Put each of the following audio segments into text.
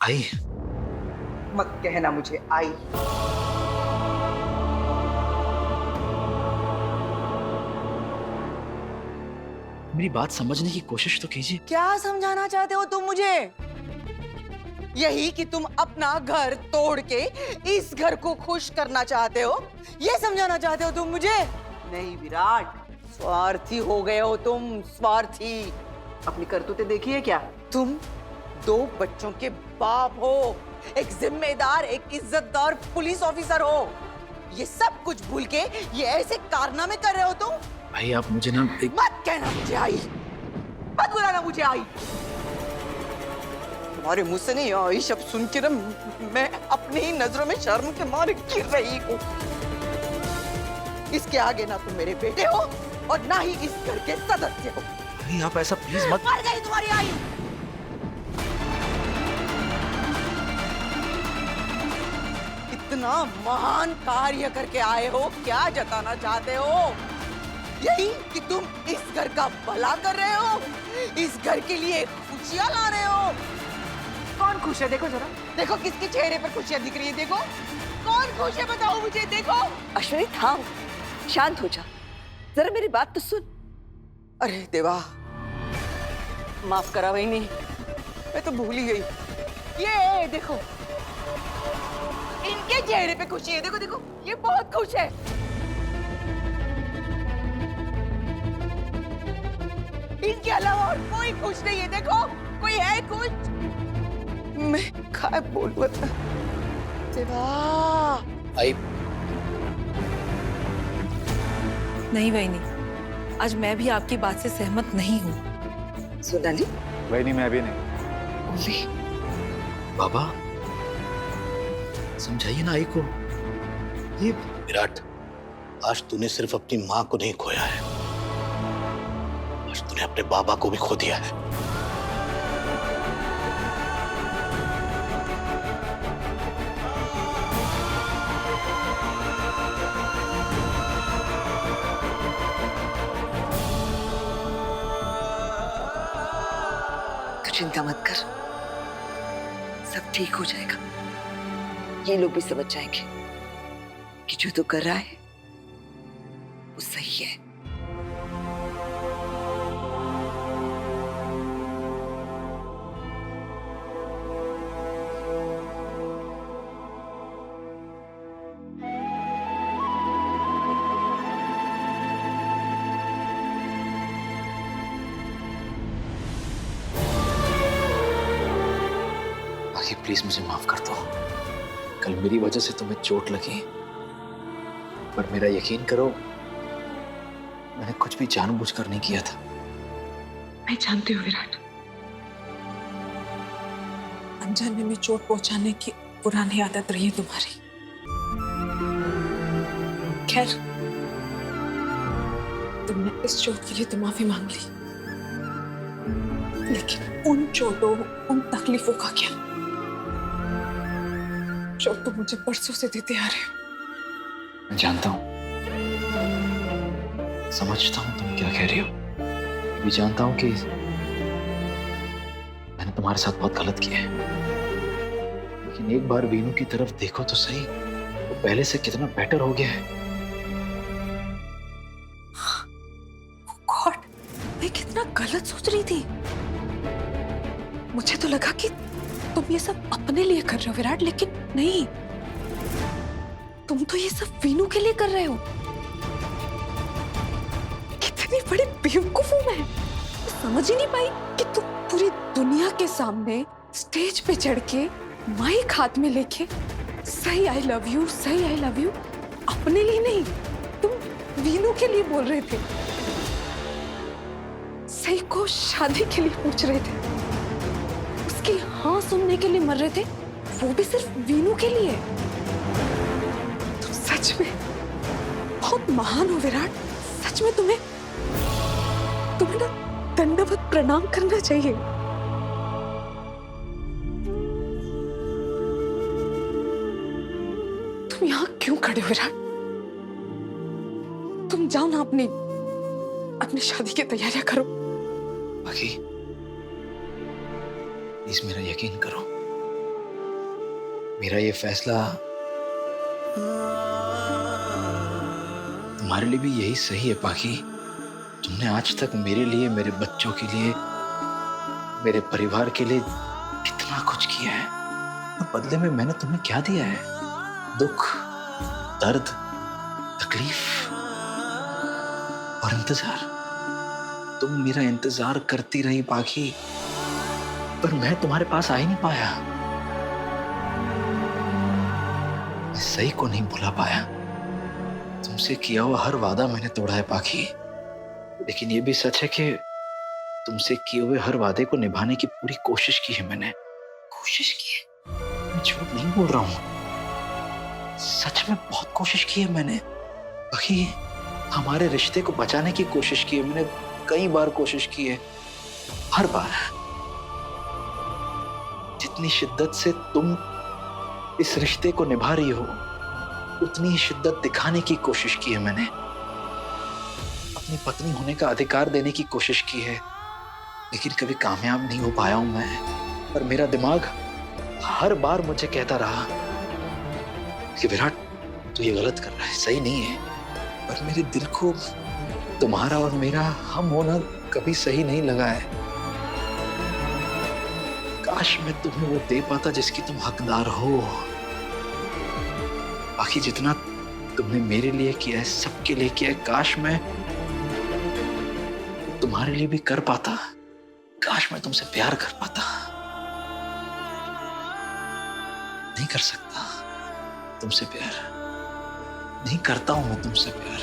आई। मत कहना मुझे आई। मेरी बात समझने की कोशिश तो कीजिए। क्या समझाना चाहते हो तुम मुझे? यही कि तुम अपना घर तोड़ के इस घर को खुश करना चाहते हो? ये समझाना चाहते हो तुम मुझे? नहीं विराट, स्वार्थी हो गए हो तुम, स्वार्थी। अपनी करतूतें देखी है क्या? तुम 2 बच्चों के बाप हो, एक जिम्मेदार, एक इज्जतदार पुलिस ऑफिसर हो। ये सब कुछ भूल के ये ऐसे कारनामे कर रहे हो तुम? भाई आप मुझे ना मत कहना मुझे आई, मत बुलाना मुझे आई। तुम्हारे मुंह से नहीं आई शब्द सुन के ना मैं अपनी ही नजरों में शर्म के मारे गिर रही हूँ। इसके आगे ना तुम मेरे बेटे हो और ना ही इस घर के सदस्य हो। भाई आप ऐसा प्लीज मत। मर गई तुम्हारी आई। इतना महान कार्य करके आए हो, क्या जताना चाहते हो? यही कि तुम इस घर का भला कर रहे हो, इस घर के लिए खुशियां ला रहे हो। कौन खुश है? देखो जरा, देखो किसके चेहरे पर खुशियां दिख रही है। देखो कौन खुश है, बताओ मुझे। देखो। अश्विनी थाम, शांत हो जा, जरा मेरी बात तो सुन। अरे देवा, माफ करा वही नहीं, मैं तो भूल ही गई। ये देखो, इनके चेहरे पे खुशी है। देखो देखो, ये बहुत खुश है। इनके अलावा और कोई खुश नहीं है। देखो, कोई है कुछ? मैं क्या बोलूं? देवा। आई। नहीं वहीनी, आज मैं भी आपकी बात से सहमत नहीं हूँ। सोनाली, वही मैं भी नहीं। बाबा समझाइए ना आई को। ये विराट, आज तूने सिर्फ अपनी माँ को नहीं खोया है, आज तूने अपने बाबा को भी खो दिया है। तू चिंता मत कर, सब ठीक हो जाएगा। ये लोग भी समझ जाएंगे कि जो तू कर रहा है वो सही है। बाकी प्लीज मुझे माफ कर दो। कल मेरी वजह से तुम्हें चोट लगी, पर मेरा यकीन करो, मैंने कुछ भी जानबूझकर नहीं किया था। मैं जानती हूँ विराट, अनजाने में चोट पहुंचाने की पुरानी आदत रही है तुम्हारी। खैर, तुमने इस चोट के लिए तो माफी मांग ली, लेकिन उन चोटों, उन तकलीफों का क्या जो तुम मुझे परसों से देते आ रहे हो। मैं जानता हूँ, समझता हूँ तुम क्या कह रही हो, भी जानता हूँ कि मैंने तुम्हारे साथ बहुत गलत किया है, लेकिन एक बार वीनू की तरफ देखो तो सही, वो पहले से कितना बेटर हो गया है। गॉड, मैं कितना गलत सोच रही थी। मुझे तो लगा कि तुम ये सब अपने लिए कर रहे हो विराट, लेकिन नहीं, तुम तो ये सब वीनू के लिए कर रहे हो। कितनी बड़ी बेवकूफ हूं मैं, समझ ही नहीं पाई कि तुम पूरी दुनिया के सामने स्टेज पे चढ़ के माइक हाथ में लेके सही आई लव यू, सही आई लव यू अपने लिए नहीं, तुम वीनू के लिए बोल रहे थे। सही को शादी के लिए पूछ रहे थे, उसकी हाँ सुनने के लिए मर रहे थे, वो भी सिर्फ वीनू के लिए। तुम सच में बहुत महान हो विराट, सच में तुम्हें ना दंडवत प्रणाम करना चाहिए। तुम यहाँ क्यों खड़े हो विराट? तुम जाओ ना, अपनी शादी की तैयारियां करो। बाकी प्लीज मेरा यकीन करो, मेरा ये फैसला तुम्हारे लिए भी यही सही है पाखी। तुमने आज तक मेरे लिए, मेरे बच्चों के लिए, मेरे परिवार के लिए कितना कुछ किया है, और बदले में मैंने तुम्हें क्या दिया है? दुख, दर्द, तकलीफ और इंतजार। तुम मेरा इंतजार करती रही पाखी, पर मैं तुम्हारे पास आ ही नहीं पाया। मैं सही को नहीं भुला पाया। तुमसे किया हुआ हर वादा मैंने तोड़ा है पाखी, लेकिन ये भी सच है कि तुमसे किए हुए हर वादे को निभाने की पूरी कोशिश की है मैंने। कोशिश की है, मैं झूठ नहीं बोल रहा हूं, सच में बहुत कोशिश की है मैंने पाखी। हमारे रिश्ते को बचाने की कोशिश की है मैंने, कई बार कोशिश की है। हर बार जितनी शिद्दत से तुम इस रिश्ते को निभा रही हो, उतनी ही शिद्दत दिखाने की कोशिश की है मैंने। अपनी पत्नी होने का अधिकार देने की कोशिश की है, लेकिन कभी कामयाब नहीं हो पाया हूं मैं। पर मेरा दिमाग हर बार मुझे कहता रहा कि विराट, तू ये गलत कर रहा है, सही नहीं है। पर मेरे दिल को तुम्हारा और मेरा हम होना कभी सही नहीं लगा है। काश मैं तुम्हें वो दे पाता जिसकी तुम हकदार हो। बाकी जितना तुमने मेरे लिए किया है, सबके लिए किया है, काश मैं तुम्हारे लिए भी कर पाता। काश मैं तुमसे प्यार कर पाता। नहीं कर सकता तुमसे प्यार, नहीं करता हूं मैं तुमसे प्यार।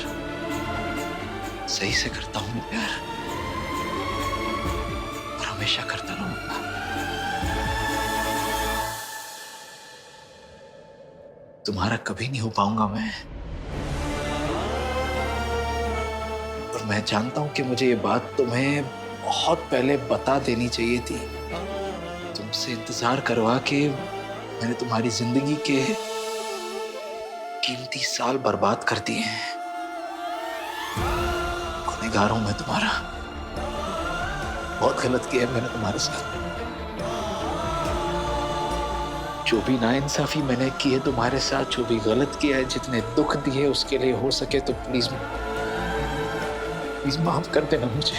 सही से करता हूं मैं प्यार, और हमेशा करता रहूंगा। तुम्हारा कभी नहीं हो पाऊंगा मैं, और मैं जानता हूं कि मुझे ये बात तुम्हें बहुत पहले बता देनी चाहिए थी। तुमसे इंतजार करवा के मैंने तुम्हारी जिंदगी के कीमती साल बर्बाद कर दिए हैं। गुनहगार हूं मैं तुम्हारा, बहुत गलत किया है मैंने तुम्हारे साथ। जो भी नाइंसाफी मैंने की है तुम्हारे साथ, जो भी गलत किया है, जितने दुख दिए, उसके लिए हो सके तो प्लीज माफ कर देना मुझे।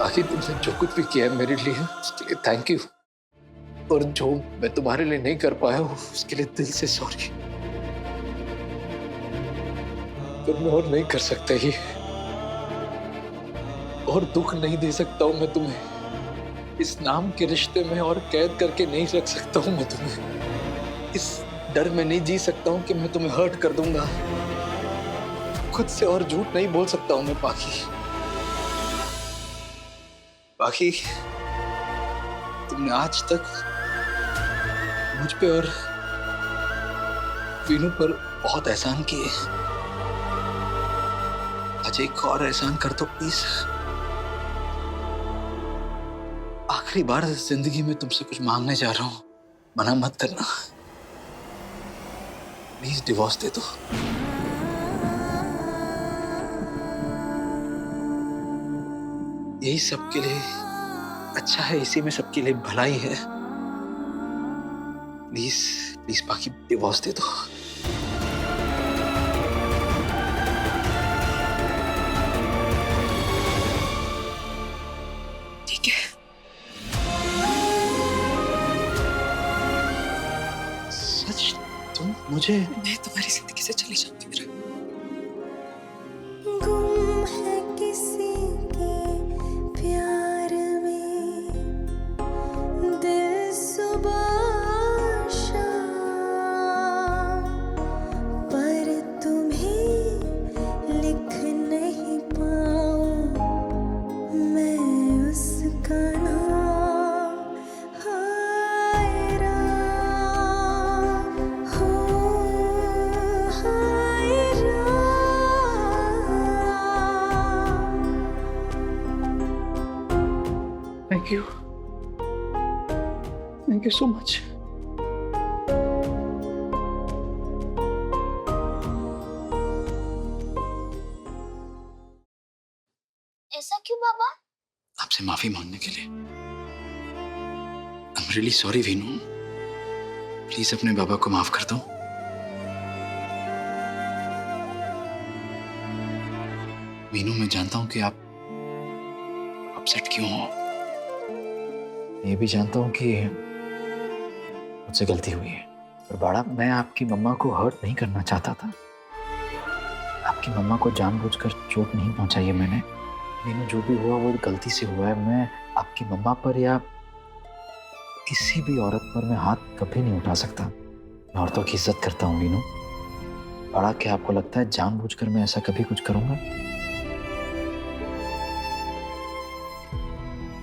आखिर तुमने जो कुछ भी किया है मेरे लिए, उसके लिए थैंक यू। और जो मैं तुम्हारे लिए नहीं कर पाया हूं, उसके लिए दिल से सॉरी। पर मैं और नहीं कर सकता ये, और दुख नहीं दे सकता हूं मैं तुम्हें। इस नाम के रिश्ते में और कैद करके नहीं रख सकता हूं मैं तुम्हें। इस डर में नहीं जी सकता हूं कि मैं तुम्हें हर्ट कर दूंगा। खुद से और झूठ नहीं बोल सकता हूं मैं पाखी। पाखी, तुमने आज तक मुझ पे और वीनू पर बहुत एहसान किए। आज एक और एहसान कर दो प्लीज। आखिरी बार जिंदगी में तुमसे कुछ मांगने जा रहा हूं, मना मत करना प्लीज। डिवोर्स दे दो। यही सबके लिए अच्छा है, इसी में सबके लिए भलाई है। प्लीज प्लीज बाकी डिवोर्स दे दो। ठीक है, सच तुम मुझे? मैं तुम्हारी जिंदगी से चली जाऊंगी विराट। गुम है किसी के प्यार में दिल सुबह शाम, पर तुम्हें लिख नहीं पाऊं मैं उसका नाम। हाय राम, हो हाय Ram. Thank you so much. ऐसा क्यों बाबा? आपसे माफी मांगने के लिए। I am really sorry Veenu. Please अपने बाबा को माफ कर दो। मीनू, मैं जानता हूं कि आप अपसेट क्यों हो। ये भी जानता हूं कि मुझसे गलती हुई है। पर बाड़ा, मैं आपकी मम्मा को हर्ट नहीं करना चाहता था। आपकी मम्मा को जानबूझकर चोट नहीं पहुंचाई है मैंने। मीनू, जो भी हुआ वो गलती से हुआ है। मैं आपकी मम्मा पर या किसी भी औरत पर मैं हाथ कभी नहीं उठा सकता। मैं औरतों की इज्जत करता हूँ मीनू। बड़ा, क्या आपको लगता है जानबूझकर मैं ऐसा कभी कुछ करूंगा?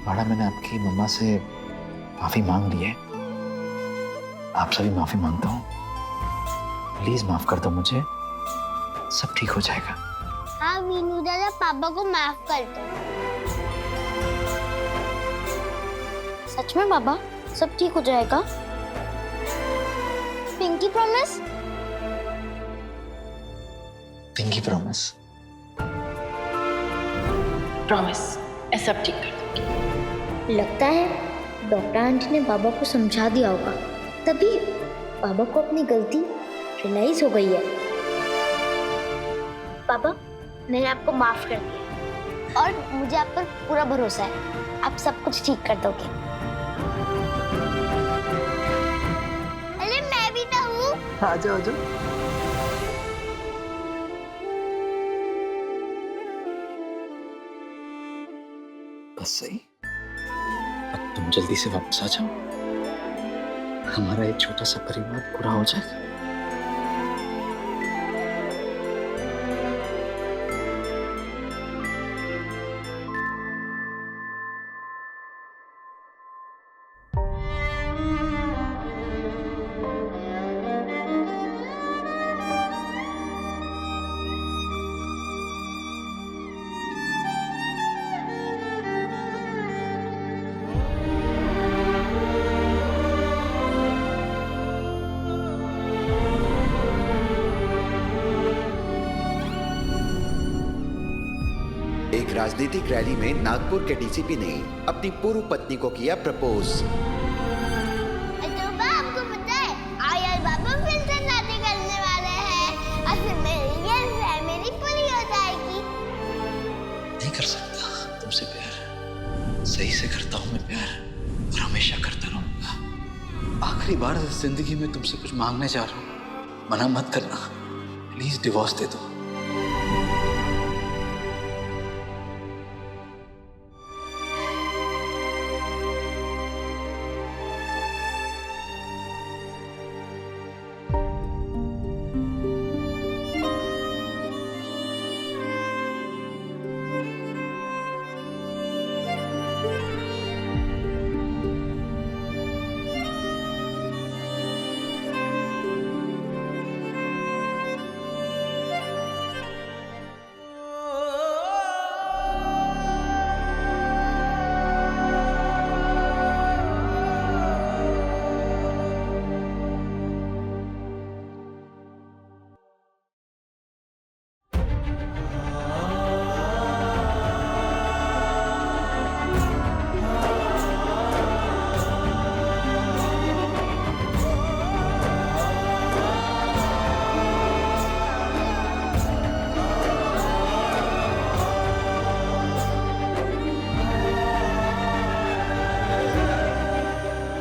बड़ा, मैंने आपकी मम्मा से माफी मांग ली है। आपसे भी माफी मांगता हूँ। प्लीज माफ कर दो मुझे, सब ठीक हो जाएगा। हाँ वीनू दादा, पापा को माफ कर दो। सच में पापा, सब ठीक हो जाएगा? Pinky promise? Pinky promise. Promise, ऐसा सब ठीक कर दूंगी। लगता है डॉक्टर आंटी ने बाबा को समझा दिया होगा, तभी बाबा को अपनी गलती रियलाइज हो गई है। पापा, मैंने आपको माफ कर दिया और मुझे आप पर पूरा भरोसा है। आप सब कुछ ठीक कर दोगे। अरे मैं भी तो हूँ। आ जाओ, आ जाओ। बस सही, अब तुम जल्दी से वापस आ जाओ। हमारा एक छोटा सा परिवार पूरा हो जाएगा। एक राजनीतिक रैली में नागपुर के डीसीपी ने अपनी पूर्व पत्नी को किया प्रपोज। आपको पता है, आयाल बाबा फिर से शादी करने वाले हैं और फिर मेरी फैमिली पूरी हो जाएगी। नहीं कर सकता तुमसे प्यार। सही से करता हूँ मैं प्यार, और हमेशा करता रहूंगा। आखिरी बार इस जिंदगी में तुमसे कुछ मांगने जा रहा हूँ। मना मत करना प्लीज, डिवोर्स दे दो।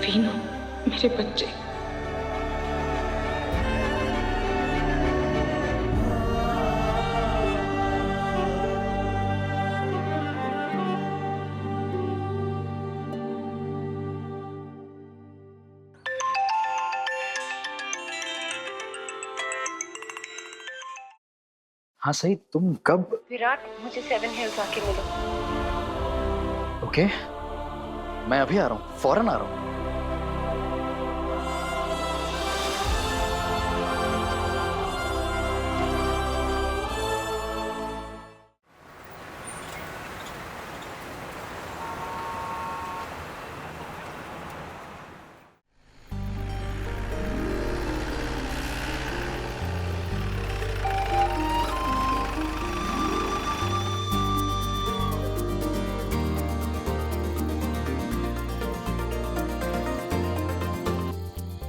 वीनू, मेरे बच्चे। हाँ सही, तुम कब? विराट, मुझे 7 हिल्स आके मिलो। ओके, मैं अभी आ रहा हूँ, फौरन आ रहा हूँ।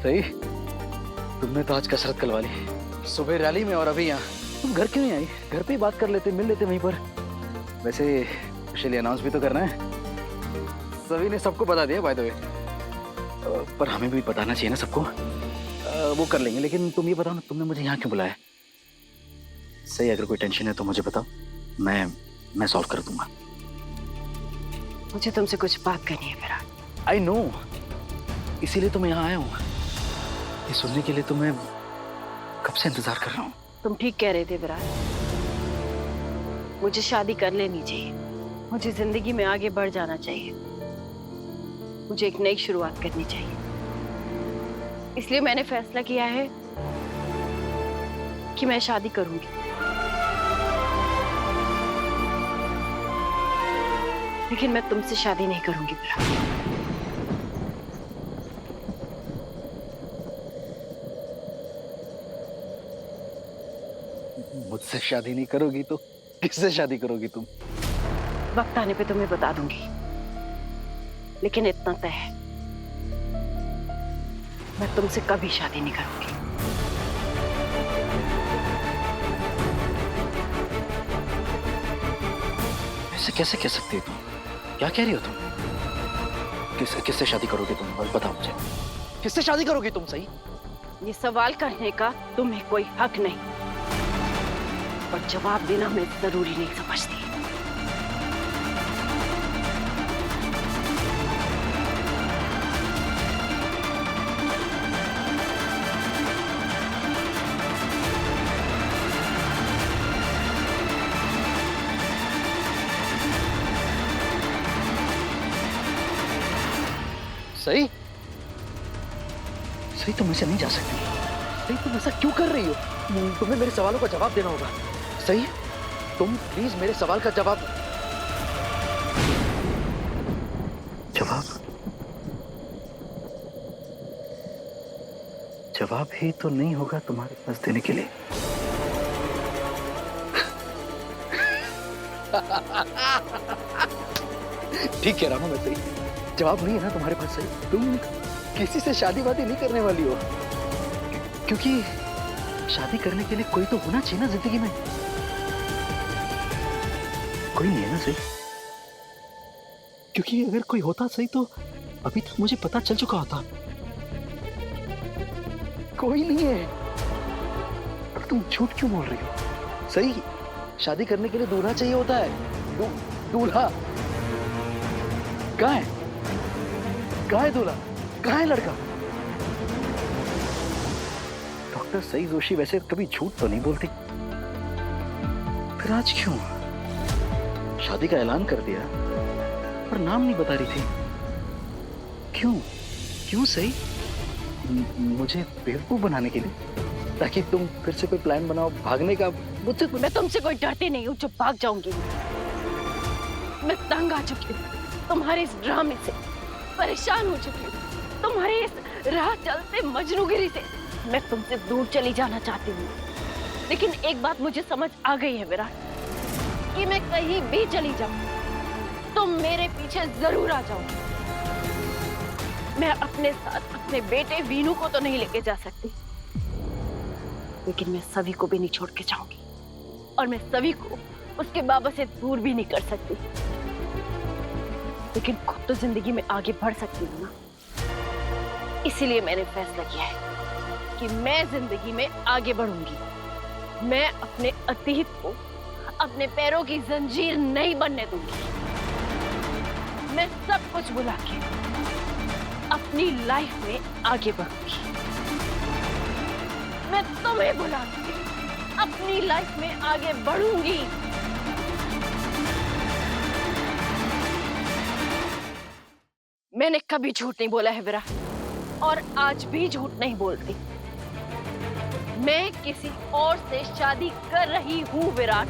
सही, तुमने तो आज कसरत करवा ली, सुबह रैली में और अभी यहाँ। तुम घर क्यों नहीं आई? घर पे ही बात कर लेते, मिल लेते वहीं पर। वैसे ऑफिशियली अनाउंस भी तो करना है। सभी ने सबको बता दिया बाय द वे, पर हमें भी बताना चाहिए ना सबको। वो कर लेंगे, लेकिन तुम ये बताओ ना, तुमने मुझे यहाँ क्यों बुलाया? सही, अगर कोई टेंशन है तो मुझे बताओ, मैं सॉल्व कर दूंगा। मुझे तुमसे कुछ बात करनी है विराट। आई नो, इसीलिए तो मैं यहाँ आया हूँ। ये सुनने के लिए तो मैं कब से इंतजार कर रहा हूँ। तुम ठीक कह रहे थे विराट, मुझे शादी कर लेनी चाहिए। मुझे जिंदगी में आगे बढ़ जाना चाहिए। मुझे एक नई शुरुआत करनी चाहिए। इसलिए मैंने फैसला किया है कि मैं शादी करूंगी। लेकिन मैं तुमसे शादी नहीं करूंगी विराट। मुझसे शादी नहीं करोगी तो किससे शादी करोगी तुम? वक्त आने पे तुम्हें बता दूंगी, लेकिन इतना तय है, मैं तुमसे कभी शादी नहीं करूंगी। ऐसे कैसे कह सकती हो तुम? क्या कह रही हो तुम? किससे शादी करोगी तुम? बस बताओ मुझे, किससे शादी करोगी तुम? सही, ये सवाल करने का तुम्हें कोई हक नहीं, पर जवाब देना मैं जरूरी नहीं समझती। सही सही, तुम ऐसे नहीं जा सकती। सही, तुम ऐसा क्यों कर रही हो? तुम्हें मेरे सवालों का जवाब देना होगा। सही, तुम प्लीज मेरे सवाल का जवाब जवाब ही तो नहीं होगा तुम्हारे पास देने के लिए। ठीक कह रहा हूं मैं। सही, जवाब नहीं है ना तुम्हारे पास। सही, तुम किसी से शादी वादी नहीं करने वाली हो, क्योंकि शादी करने के लिए कोई तो होना चाहिए ना जिंदगी में। कोई नहीं है ना। सही, क्योंकि अगर कोई होता सही तो अभी तक मुझे पता चल चुका होता। कोई नहीं है। अब तुम झूठ क्यों बोल रही हो? सही, शादी करने के लिए दूल्हा चाहिए होता है। दूल्हा कहाँ है? कहाँ है दूल्हा? कहाँ है लड़का? डॉक्टर सई जोशी वैसे कभी झूठ तो नहीं बोलती, फिर आज क्यों शादी का ऐलान कर दिया पर नाम नहीं बता रही थी? क्यों सही? मुझे बेवकूफ बनाने के लिए, ताकि तुम फिर से कोई प्लान बनाओ भागने का मुझसे? मैं तुमसे कोई डरती नहीं हूँ जो भाग जाऊंगी। मैं तंग आ चुकी हूँ तुम्हारे इस ड्रामे से, परेशान हो चुकी हूँ तुम्हारे इस राह चलते मजनूगिरी से। मैं तुमसे दूर चली जाना चाहती हूँ, लेकिन एक बात मुझे समझ आ गई है विराट, कि मैं कहीं भी चली जाऊं तुम मेरे पीछे जरूर आ जाओगे। मैं अपने साथ अपने बेटे वीनू को तो नहीं लेके जा सकती, लेकिन मैं सभी को भी नहीं छोड़ के जाऊंगी, और मैं सभी को उसके बाबा से दूर भी नहीं कर सकती, लेकिन खुद तो जिंदगी में आगे बढ़ सकती हूँ ना। इसीलिए मैंने फैसला किया है कि मैं जिंदगी में आगे बढ़ूंगी। मैं अपने अतीत को अपने पैरों की जंजीर नहीं बनने दूंगी। मैं सब कुछ भुला के अपनी लाइफ में आगे बढ़ूंगी। मैं तुम्हें भुला के अपनी लाइफ में आगे बढ़ूंगी। मैंने कभी झूठ नहीं बोला है विराट, और आज भी झूठ नहीं बोलती। मैं किसी और से शादी कर रही हूँ विराट।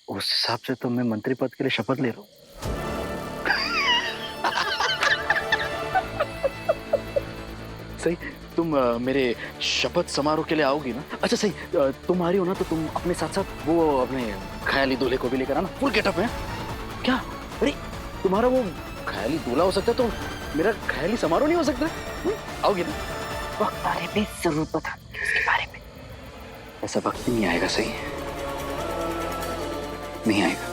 उस हिसाब से तो मैं मंत्री पद के लिए शपथ ले रहा हूँ। सही, तुम मेरे शपथ समारोह के लिए आओगी ना? अच्छा सही, तुम आ रही हो ना, तो तुम अपने साथ साथ वो अपने ख्याली दूल्हे को भी लेकर आना, फुल गेटअप में। क्या? अरे तुम्हारा वो ख्याली दूल्हा हो सकता है, तो मेरा ख्याली समारोह नहीं हो सकता? आओगी ना? वक्त आने पे जरूर बता उसके बारे में। ऐसा वक्त नहीं आएगा, सही नहीं आएगा।